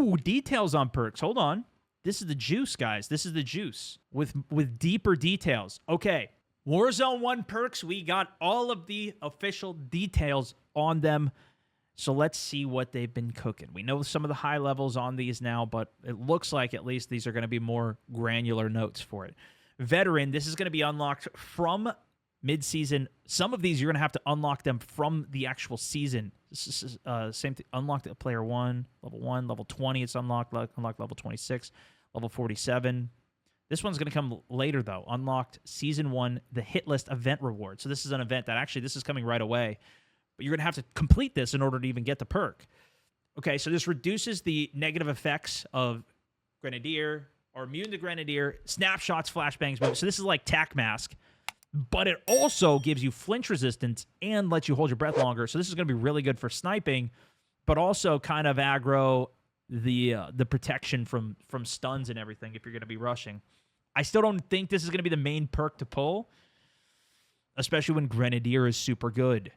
Ooh, details on perks. Hold on. This is the juice, guys. This is the juice with deeper details. Okay. Warzone 1 perks. We got all of the official details on them. So let's see what they've been cooking. We know some of the high levels on these now, but it looks like at least these are going to be more granular notes for it. Veteran, this is going to be unlocked from mid-season. Some of these, you're going to have to unlock them from the actual season. This is same thing. Unlocked at player 1, level 20. It's unlocked level 26, level 47. This one's going to come later, though. Unlocked season 1, the hit list event reward. So this is an event that actually, this is coming right away. But you're going to have to complete this in order to even get the perk. Okay, so this reduces the negative effects of Grenadier, or immune to Grenadier, snapshots, flashbangs. So this is like Tac Mask. But it also gives you flinch resistance and lets you hold your breath longer. So this is going to be really good for sniping, but also kind of aggro the protection from stuns and everything if you're going to be rushing. I still don't think this is going to be the main perk to pull, especially when Grenadier is super good.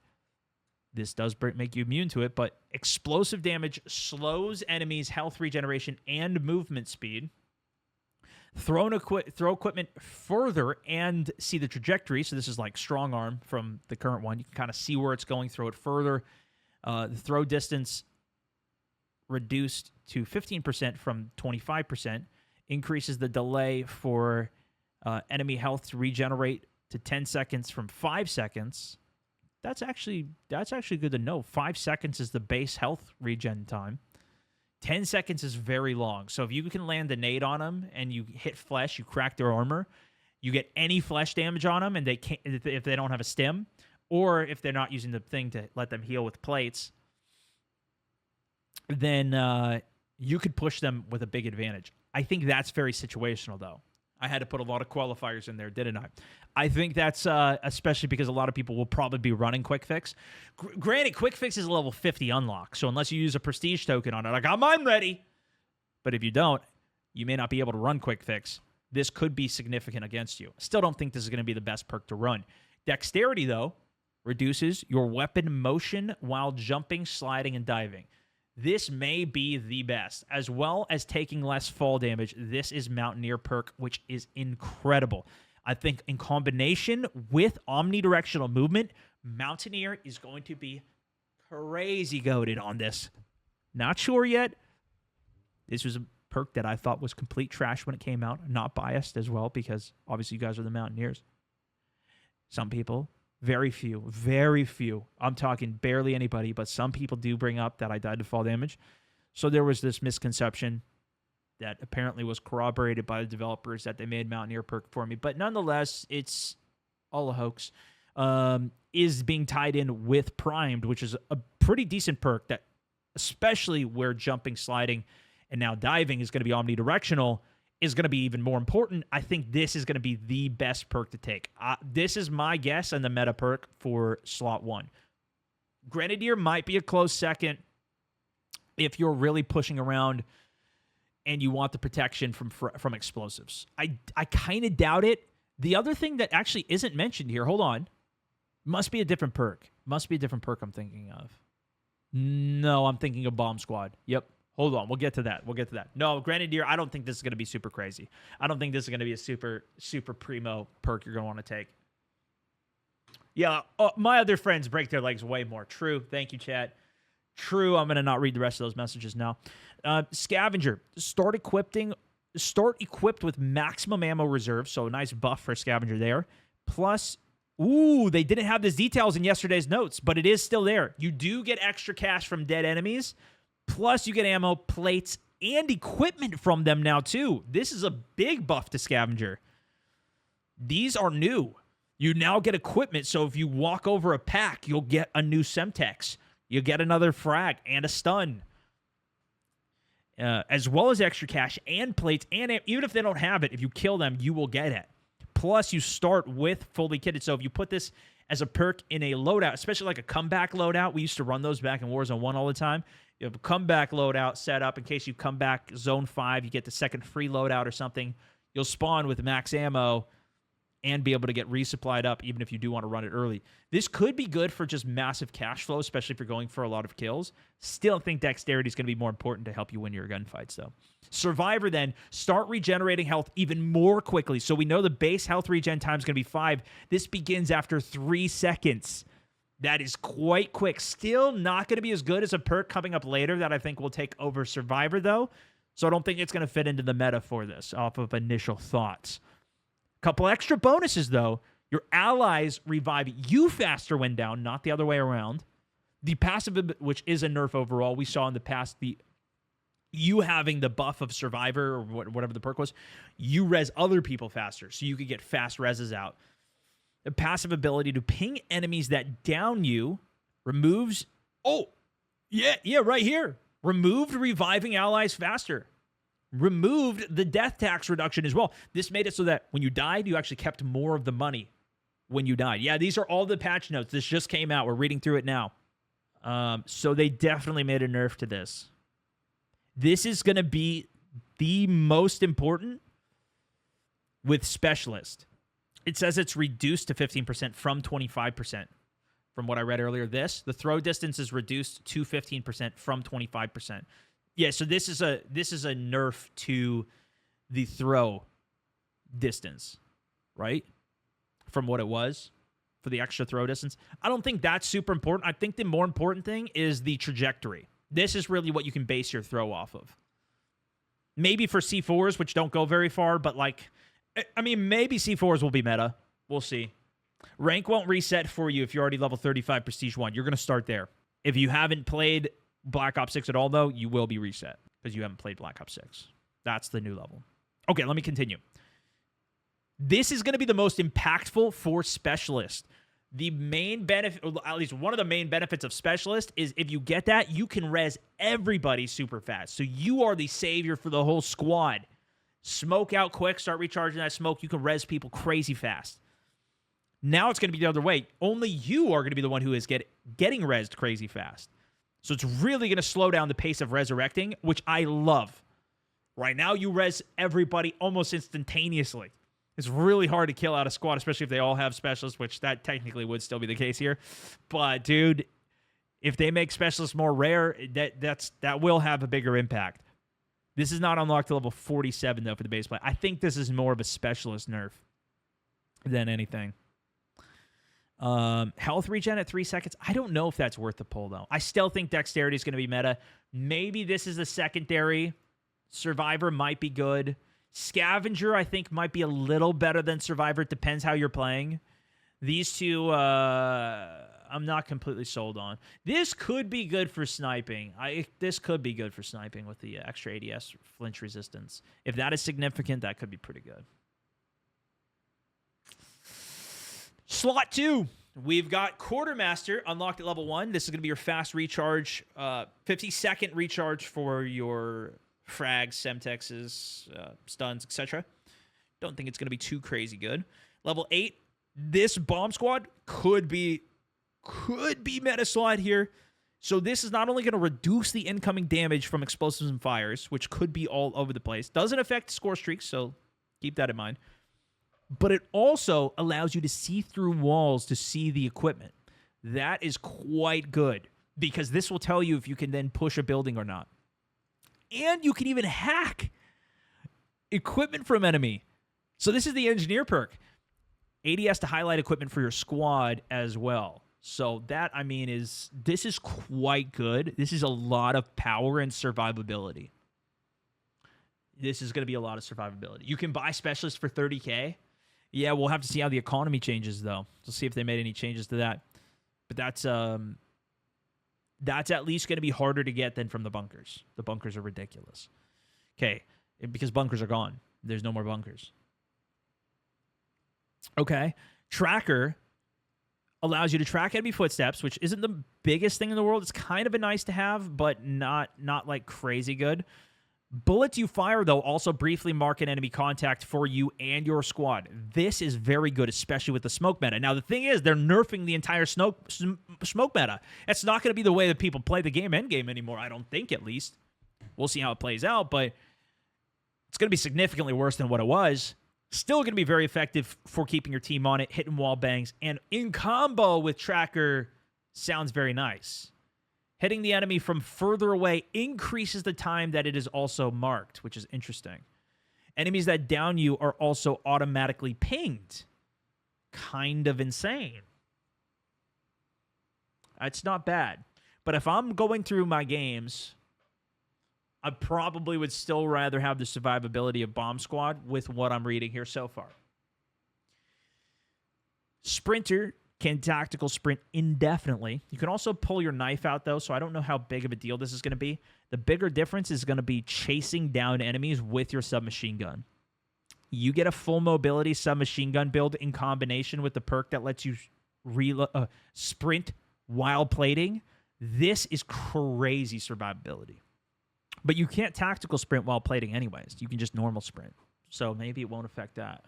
This does make you immune to it, but explosive damage slows enemies' health regeneration and movement speed. Throw equipment further and see the trajectory. So this is like strong arm from the current one. You can kind of see where it's going, throw it further. The throw distance reduced to 15% from 25%. Increases the delay for enemy health to regenerate to 10 seconds from 5 seconds. That's actually good to know. 5 seconds is the base health regen time. 10 seconds is very long. So if you can land a nade on them and you hit flesh, you crack their armor, you get any flesh damage on them, and they can't, if they don't have a stim, or if they're not using the thing to let them heal with plates, then you could push them with a big advantage. I think that's very situational, though. I had to put a lot of qualifiers in there, didn't I? I think that's especially because a lot of people will probably be running Quick Fix. Granted, Quick Fix is a level 50 unlock, so unless you use a prestige token on it, I got mine ready. But if you don't, you may not be able to run Quick Fix. This could be significant against you. Still don't think this is going to be the best perk to run. Dexterity, though, reduces your weapon motion while jumping, sliding, and diving. This may be the best. As well as taking less fall damage, this is Mountaineer perk, which is incredible. I think in combination with omnidirectional movement, Mountaineer is going to be crazy goated on this. Not sure yet. This was a perk that I thought was complete trash when it came out. Not biased as well, because obviously you guys are the Mountaineers. Some people, very few. I'm talking barely anybody, but some people do bring up that I died to fall damage. So there was this misconception that apparently was corroborated by the developers that they made Mountaineer perk for me. But nonetheless, it's all a hoax. Is being tied in with Primed, which is a pretty decent perk that, especially where jumping, sliding, and now diving is going to be omnidirectional, is going to be even more important. I think this is going to be the best perk to take. This is my guess on the meta perk for slot 1. Grenadier might be a close second if you're really pushing around and you want the protection from explosives. I kind of doubt it. The other thing that actually isn't mentioned here, hold on, must be a different perk. Must be a different perk I'm thinking of. No, I'm thinking of Bomb Squad. Yep. Hold on. We'll get to that. No, Grenadier, I don't think this is going to be super crazy. I don't think this is going to be a super primo perk you're going to want to take. Yeah, my other friends break their legs way more. True. Thank you, chat. True. I'm going to not read the rest of those messages now. Scavenger. Start equipped with maximum ammo reserve. So a nice buff for Scavenger there. Plus, ooh, they didn't have these details in yesterday's notes, but it is still there. You do get extra cash from dead enemies. Plus, you get ammo, plates, and equipment from them now, too. This is a big buff to Scavenger. These are new. You now get equipment, so if you walk over a pack, you'll get a new Semtex. You get another frag and a stun. As well as extra cash and plates, and even if they don't have it, if you kill them, you will get it. Plus, you start with fully kitted, so if you put this as a perk in a loadout, especially like a comeback loadout, we used to run those back in Warzone 1 all the time. You have a comeback loadout set up in case you come back Zone 5, you get the second free loadout or something. You'll spawn with max ammo. and be able to get resupplied up even if you do want to run it early. This could be good for just massive cash flow, especially if you're going for a lot of kills. Still think dexterity is going to be more important to help you win your gunfights, though. Survivor, then, start regenerating health even more quickly. So we know the base health regen time is going to be 5. This begins after 3 seconds. That is quite quick. Still not going to be as good as a perk coming up later that I think will take over Survivor, though. So I don't think it's going to fit into the meta for this off of initial thoughts. Couple extra bonuses, though. Your allies revive you faster when down, not the other way around. The passive, which is a nerf overall, we saw in the past, you having the buff of Survivor or whatever the perk was, you res other people faster, so you could get fast reses out. The passive ability to ping enemies that down you removes... Oh, yeah, right here. Removed reviving allies faster. Removed the death tax reduction as well. This made it so that when you died, you actually kept more of the money when you died. Yeah, these are all the patch notes. This just came out. We're reading through it now. So they definitely made a nerf to this. This is going to be the most important with Specialist. It says it's reduced to 15% from 25%. From what I read earlier, the throw distance is reduced to 15% from 25%. Yeah, so this is a nerf to the throw distance, right? From what it was for the extra throw distance. I don't think that's super important. I think the more important thing is the trajectory. This is really what you can base your throw off of. Maybe for C4s, which don't go very far, but maybe C4s will be meta. We'll see. Rank won't reset for you if you're already level 35 Prestige 1. You're going to start there. If you haven't played Black Ops 6 at all, though, you will be reset because you haven't played Black Ops 6. That's the new level. Okay, let me continue. This is going to be the most impactful for Specialist. The main benefit, at least one of the main benefits of Specialist, is if you get that, you can res everybody super fast. So you are the savior for the whole squad. Smoke out quick, start recharging that smoke. You can res people crazy fast. Now it's going to be the other way. Only you are going to be the one who is getting rezzed crazy fast. So it's really going to slow down the pace of resurrecting, which I love. Right now, you res everybody almost instantaneously. It's really hard to kill out a squad, especially if they all have specialists, which that technically would still be the case here. But, dude, if they make specialists more rare, that will have a bigger impact. This is not unlocked to level 47, though, for the base play. I think this is more of a specialist nerf than anything. Health regen at 3 seconds. I don't know if that's worth the pull, though. I still think dexterity is going to be meta. Maybe this is a secondary. Survivor might be good. Scavenger, I think, might be a little better than Survivor. It depends how you're playing. These two, I'm not completely sold on. This could be good for sniping. This could be good for sniping with the extra ADS flinch resistance. If that is significant, that could be pretty good. Slot 2. We've got Quartermaster unlocked at level 1. This is going to be your fast recharge, 50-second recharge for your frags, semtexes, stuns, etc. Don't think it's going to be too crazy good. Level 8. This bomb squad could be meta slot here. So this is not only going to reduce the incoming damage from explosives and fires, which could be all over the place. Doesn't affect score streaks, so keep that in mind. But it also allows you to see through walls to see the equipment. That is quite good because this will tell you if you can then push a building or not. And you can even hack equipment from enemy. So this is the engineer perk. ADS to highlight equipment for your squad as well. So that, this is quite good. This is a lot of power and survivability. This is going to be a lot of survivability. You can buy specialists for 30K. Yeah, we'll have to see how the economy changes, though. We'll see if they made any changes to that. But that's at least going to be harder to get than from the bunkers. The bunkers are ridiculous. Okay, because bunkers are gone. There's no more bunkers. Okay, Tracker allows you to track enemy footsteps, which isn't the biggest thing in the world. It's kind of a nice to have, but not like crazy good. Bullets you fire, though, also briefly mark an enemy contact for you and your squad. This is very good, especially with the smoke meta. Now, the thing is, they're nerfing the entire smoke meta. It's not going to be the way that people play the game endgame anymore, I don't think, at least. We'll see how it plays out, but it's going to be significantly worse than what it was. Still going to be very effective for keeping your team on it, hitting wall bangs, and in combo with Tracker sounds very nice. Hitting the enemy from further away increases the time that it is also marked, which is interesting. Enemies that down you are also automatically pinged. Kind of insane. It's not bad. But if I'm going through my games, I probably would still rather have the survivability of Bomb Squad with what I'm reading here so far. Sprinter can tactical sprint indefinitely. You can also pull your knife out, though, so I don't know how big of a deal this is going to be. The bigger difference is going to be chasing down enemies with your submachine gun. You get a full mobility submachine gun build in combination with the perk that lets you sprint while plating. This is crazy survivability. But you can't tactical sprint while plating anyways. You can just normal sprint. So maybe it won't affect that.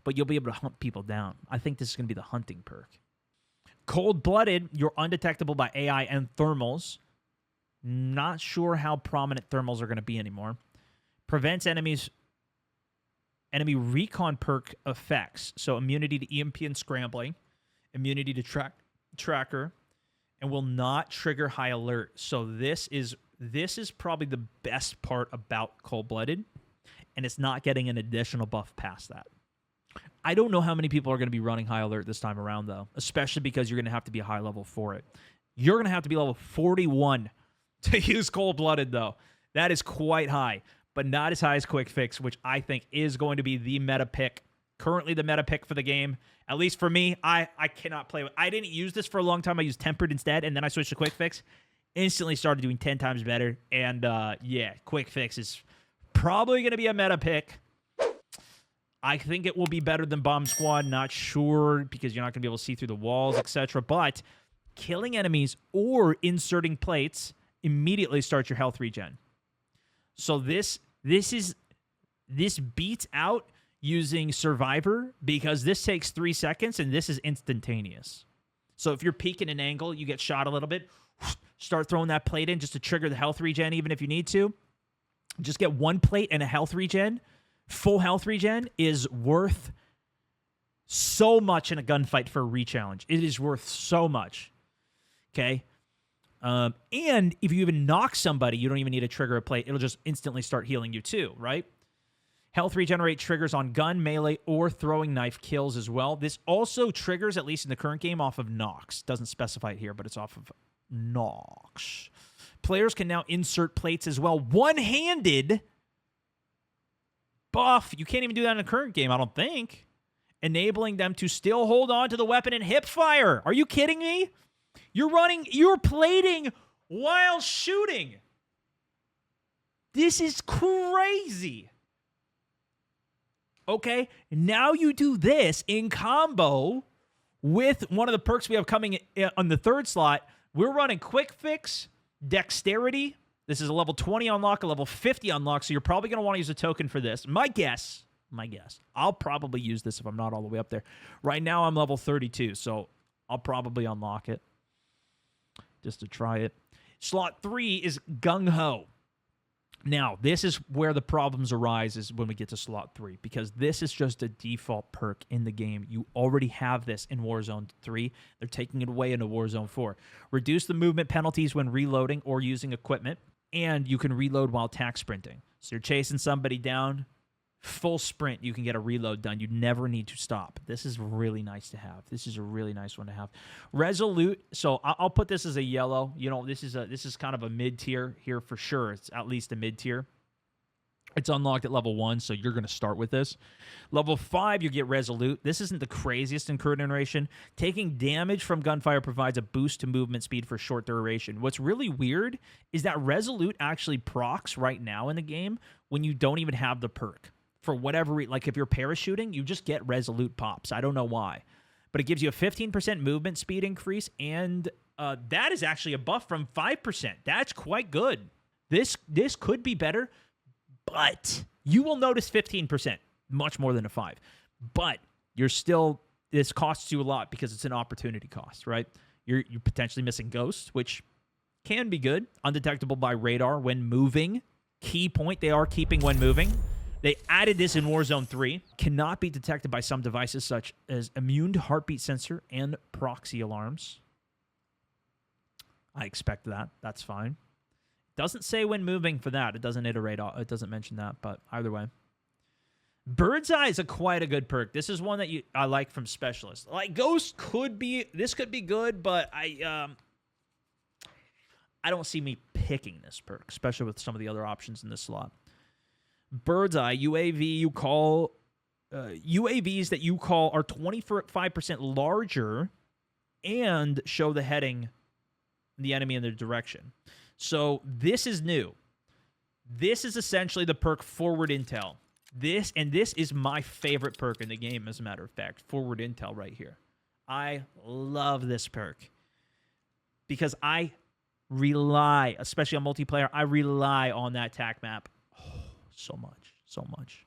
But you'll be able to hunt people down. I think this is going to be the hunting perk. Cold-blooded, you're undetectable by AI and thermals. Not sure how prominent thermals are going to be anymore. Prevents enemy recon perk effects. So immunity to EMP and scrambling. Immunity to tracker. And will not trigger high alert. So this is probably the best part about Cold-blooded. And it's not getting an additional buff past that. I don't know how many people are going to be running high alert this time around, though, especially because you're going to have to be a high level for it. You're going to have to be level 41 to use Cold-blooded, though. That is quite high, but not as high as Quick Fix, which I think is going to be the meta pick. Currently the meta pick for the game. At least for me, I cannot play with. I didn't use this for a long time. I used Tempered instead, and then I switched to Quick Fix. Instantly started doing 10 times better, and yeah, Quick Fix is probably going to be a meta pick. I think it will be better than Bomb Squad. Not sure, because you're not going to be able to see through the walls, etc. But killing enemies or inserting plates immediately starts your health regen. So this beats out using Survivor, because this takes 3 seconds and this is instantaneous. So if you're peeking an angle, you get shot a little bit, start throwing that plate in just to trigger the health regen, even if you need to. Just get 1 plate and a health regen. Full health regen is worth so much in a gunfight for a re-challenge. It is worth so much. Okay? And if you even knock somebody, you don't even need to trigger a plate. It'll just instantly start healing you too, right? Health regenerate triggers on gun, melee, or throwing knife kills as well. This also triggers, at least in the current game, off of knocks. Doesn't specify it here, but it's off of knocks. Players can now insert plates as well. One-handed buff. You can't even do that in the current game, I don't think. Enabling them to still hold on to the weapon and hip fire. Are you kidding me? You're plating while shooting. This is crazy. Okay, now you do this in combo with one of the perks we have coming on the 3rd slot. We're running Quick Fix, Dexterity. This is a level 20 unlock, a level 50 unlock, so you're probably going to want to use a token for this. My guess, I'll probably use this if I'm not all the way up there. Right now, I'm level 32, so I'll probably unlock it just to try it. Slot 3 is Gung Ho. Now, this is where the problems arise, is when we get to slot 3, because this is just a default perk in the game. You already have this in Warzone 3. They're taking it away into Warzone 4. Reduce the movement penalties when reloading or using equipment, and you can reload while tac sprinting. So you're chasing somebody down, full sprint, you can get a reload done. You never need to stop. This is really nice to have. This is a really nice one to have. Resolute. So I'll put this as a yellow. You know, this is kind of a mid tier here for sure. It's at least a mid tier. It's unlocked at level 1, so you're going to start with this. Level 5, you get Resolute. This isn't the craziest in current iteration. Taking damage from gunfire provides a boost to movement speed for short duration. What's really weird is that Resolute actually procs right now in the game when you don't even have the perk. For whatever reason, like if you're parachuting, you just get Resolute pops. I don't know why. But it gives you a 15% movement speed increase, and that is actually a buff from 5%. That's quite good. This could be better, but you will notice 15%, much more than a 5. But you're still, this costs you a lot because it's an opportunity cost, right? You're potentially missing Ghost, which can be good. Undetectable by radar when moving. Key point, they are keeping when moving. They added this in Warzone 3. Cannot be detected by some devices such as immune to heartbeat sensor and proxy alarms. I expect that. That's fine. Doesn't say when moving for that. It doesn't iterate. It doesn't mention that, but either way. Birdseye is quite a good perk. This is one that I like from Specialist. Like Ghost could be good, but I don't see me picking this perk, especially with some of the other options in this slot. Birdseye UAVs that you call are 25% larger and show the heading, the enemy in their direction. So this is new. This is essentially the perk Forward Intel. This is my favorite perk in the game, as a matter of fact. Forward Intel right here. I love this perk because I rely, especially on multiplayer, I rely on that TAC map so much.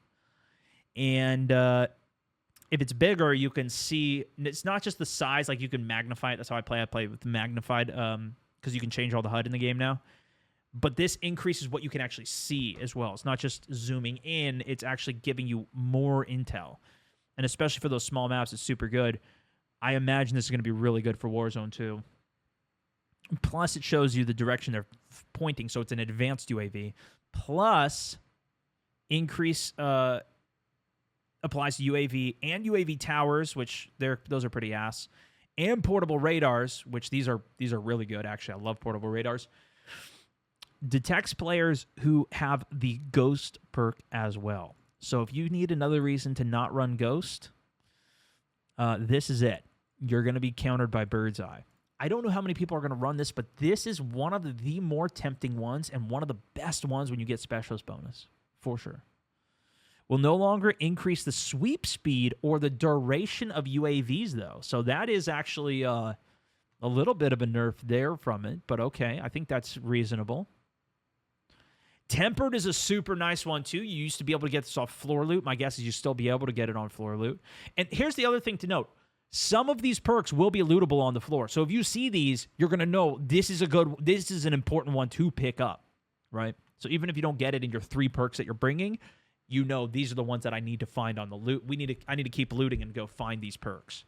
And if it's bigger, you can see, it's not just the size, like you can magnify it. That's how I play. I play with magnified because you can change all the HUD in the game now. But this increases what you can actually see as well. It's not just zooming in, it's actually giving you more intel. And especially for those small maps, it's super good. I imagine this is going to be really good for Warzone 2. Plus, it shows you the direction they're pointing, so it's an advanced UAV. Plus, increase applies to UAV and UAV towers, which those are pretty ass, and portable radars, which these are really good. Actually, I love portable radars. Detects players who have the Ghost perk as well. So if you need another reason to not run Ghost, this is it. You're going to be countered by Birdseye. I don't know how many people are going to run this, but this is one of the more tempting ones and one of the best ones when you get Specialist bonus, for sure. Will no longer increase the sweep speed or the duration of UAVs, though. So that is actually a little bit of a nerf there from it, but okay. I think that's reasonable. Tempered is a super nice one, too. You used to be able to get this off floor loot. My guess is you still be able to get it on floor loot. And here's the other thing to note. Some of these perks will be lootable on the floor. So if you see these, you're going to know this is an important one to pick up, right? So even if you don't get it in your 3 perks that you're bringing, you know these are the ones that I need to find on the loot. I need to keep looting and go find these perks.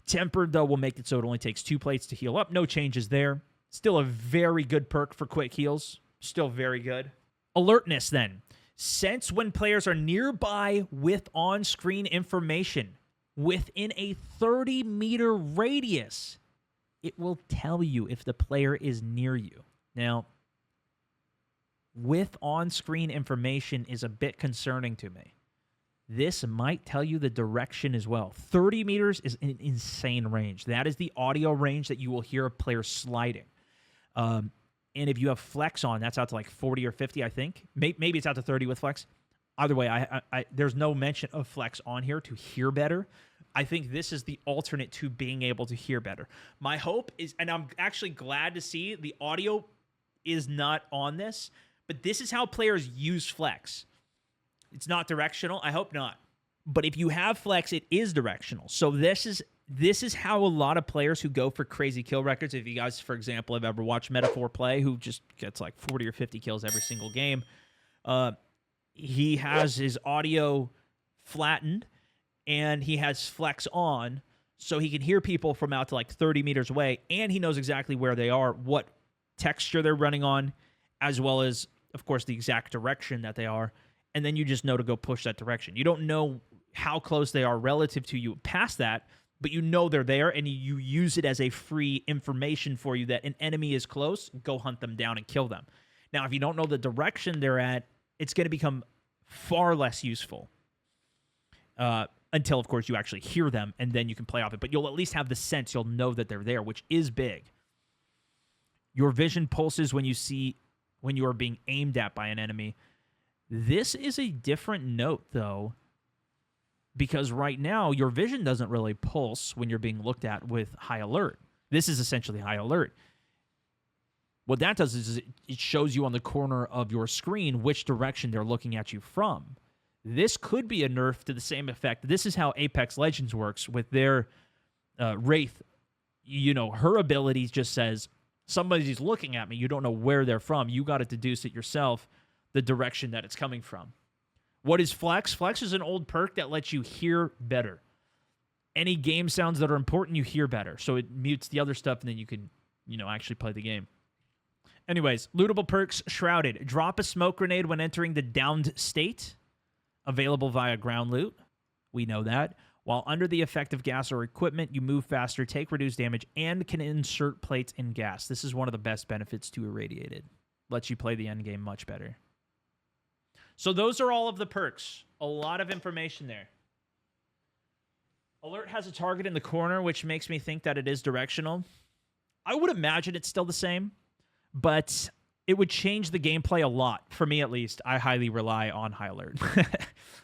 Tempered, though, will make it so it only takes 2 plates to heal up. No changes there. Still a very good perk for quick heals. Still very good. Alertness, then. Sense when players are nearby with on-screen information within a 30-meter radius. It will tell you if the player is near you. Now, with on-screen information is a bit concerning to me. This might tell you the direction as well. 30 meters is an insane range. That is the audio range that you will hear a player sliding. And if you have flex on, that's out to like 40 or 50, I think. Maybe it's out to 30 with flex. Either way, there's no mention of flex on here to hear better. I think this is the alternate to being able to hear better. My hope is, and I'm actually glad to see the audio is not on this, but this is how players use flex. It's not directional. I hope not. But if you have flex, it is directional. So this is how a lot of players who go for crazy kill records, if you guys, for example, have ever watched Metaphor play, who just gets like 40 or 50 kills every single game, he has his audio flattened and he has flex on so he can hear people from out to like 30 meters away, and he knows exactly where they are, what texture they're running on, as well as, of course, the exact direction that they are, and then you just know to go push that direction. You don't know how close they are relative to you past that, but you know they're there, and you use it as a free information for you that an enemy is close, go hunt them down and kill them. Now, if you don't know the direction they're at, it's going to become far less useful until, of course, you actually hear them, and then you can play off it. But you'll at least have the sense. You'll know that they're there, which is big. Your vision pulses when you are being aimed at by an enemy. This is a different note, though, because right now, your vision doesn't really pulse when you're being looked at with high alert. This is essentially high alert. What that does is it shows you on the corner of your screen which direction they're looking at you from. This could be a nerf to the same effect. This is how Apex Legends works with their Wraith. You know, her ability just says, somebody's looking at me. You don't know where they're from. You got to deduce it yourself, the direction that it's coming from. What is Flex? Flex is an old perk that lets you hear better. Any game sounds that are important, you hear better. So it mutes the other stuff, and then you can, actually play the game. Anyways, lootable perks, Shrouded. Drop a smoke grenade when entering the downed state. Available via ground loot. We know that. While under the effect of gas or equipment, you move faster, take reduced damage, and can insert plates in gas. This is one of the best benefits to Irradiated. Lets you play the end game much better. So those are all of the perks. A lot of information there. Alert has a target in the corner, which makes me think that it is directional. I would imagine it's still the same, but it would change the gameplay a lot. For me, at least, I highly rely on High Alert.